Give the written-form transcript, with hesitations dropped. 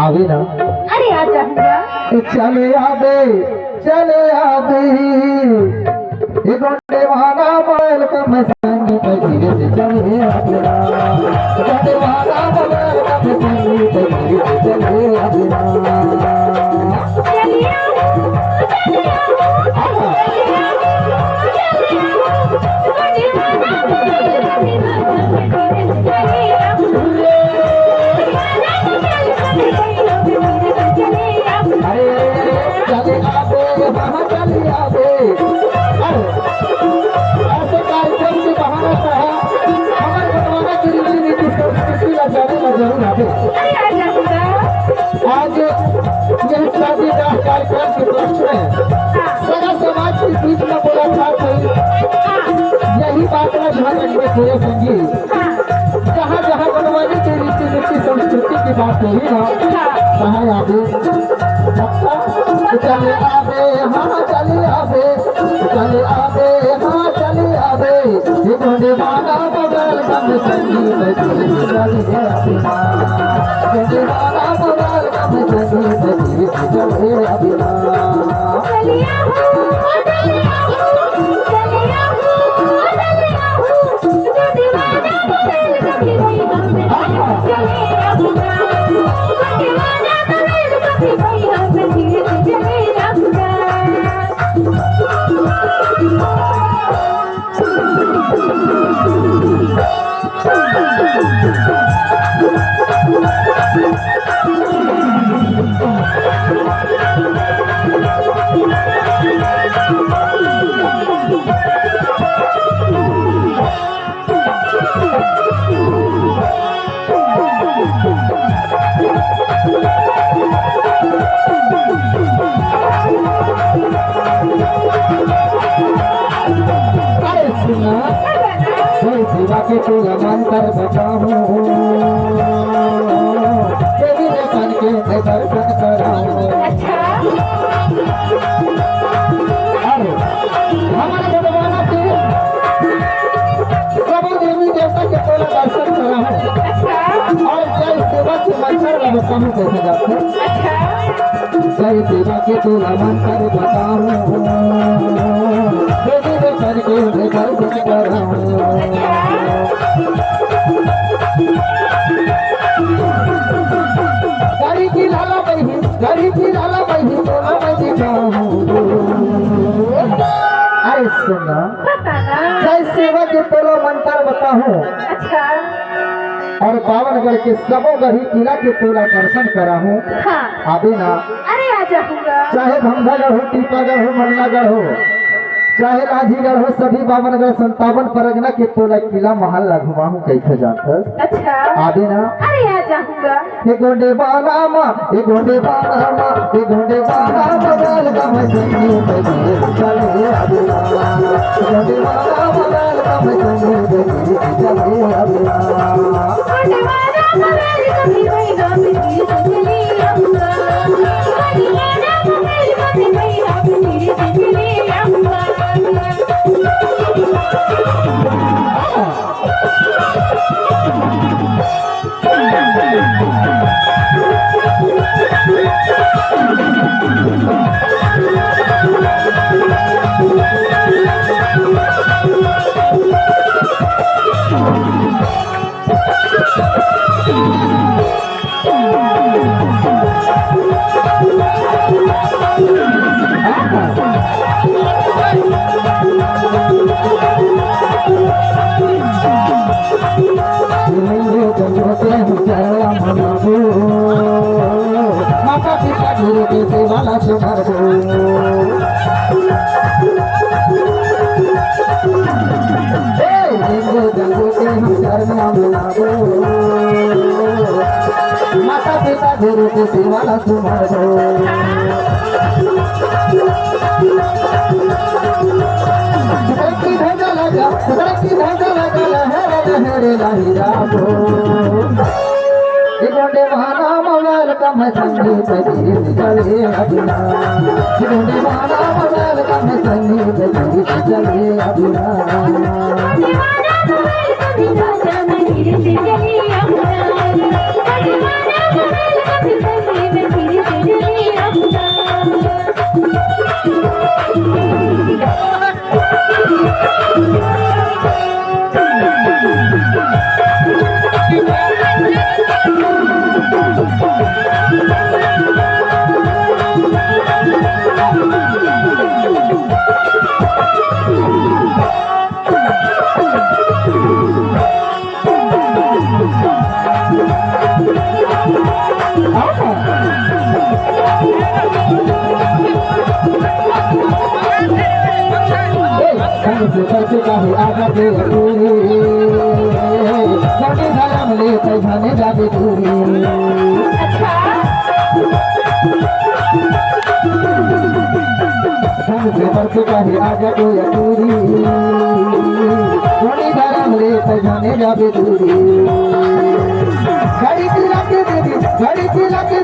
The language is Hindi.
आवे ना। अरे आ जाऊंगा। चले आवे ये गोंडे वाला बैल कम संग बजीरे से चले आवे ना। गोंडे वाला बैल कम संग बजीरे से चले आवे ना। आज यह शादी का कार्यक्रम के पक्ष में सदा समाज के बीच में बोला था यही बात में ध्यान रखने पूरे संगीत जहाँ जहाँ बनवाने की रीति नीति संस्कृति की बात हुई ना वहाँ आगे चले आवे हाँ चले आवे चले आवे हाँ चले आवे ये गोंडे वाला बगल कम संगीत चले आवे गोंडे वाला बगल कम संगीत चले आवे सेवा के तू मन कर बताऊं देवी ने बन के मैं दर्शन कराऊं। अरे हमारे भगवान के प्रभु देवी देवता के पहले दर्शन कराऊं और जय सेवा के मंत्र में बताऊं कैसे जाते जय सेवा के तू मन कर बताऊं देवी ने बन के मैं दर्शन कराऊं। गरीब की लाला बही बोला मैं दिखाऊं। अरे सुना जय सेवा के तोलो मंत्र बताऊं और पावनगढ़ के सबो गढ़ी किला के तोला दर्शन कराऊं। हाँ। आबे ना। अरे आ जाऊंगा। चाहे भंगागढ़ हो टीपागढ़ हो मल्लागढ़ हो चाहे लाजीगढ़ हो सभी 52 परगना के तोला किला महल घुमाऊं कैसे जाता। अच्छा। आबे ना। अरे आ जाऊंगा। ये गोंडे वाला माँ ये गोंडे वाला माँ ये गोंडे वाला बगल का मजनू बजीरे चले आवे ना। गोंडे वाला बगल का मजनू बजीरे चले आवे ना। गोंडे वाला बगल का मजनू बजीरे चले आऊंगा। गोंडे वाला बगल का मजनू बजीरे चले आऊंगा। माता पिता गुरु के सेवाला सुमर दो गंगो के हम चरण मिलाबो माता पिता गुरु के सेवाला सुमर दो की भोजा लगा लहरे लाहिरा को गोंडे वाला मोबाइल का मैं संगीत गीत चले अभिना गोंडे वाला मोबाइल का मैं संगीत गीत चले अभिना करके काहे आगा के दूरी जाने धर्म ले जाने जाके दूरी हमसे करके काहे आगा के दूरी जाने धर्म ले जाने जाके दूरी घड़ी की लाके दे दी घड़ी की लाके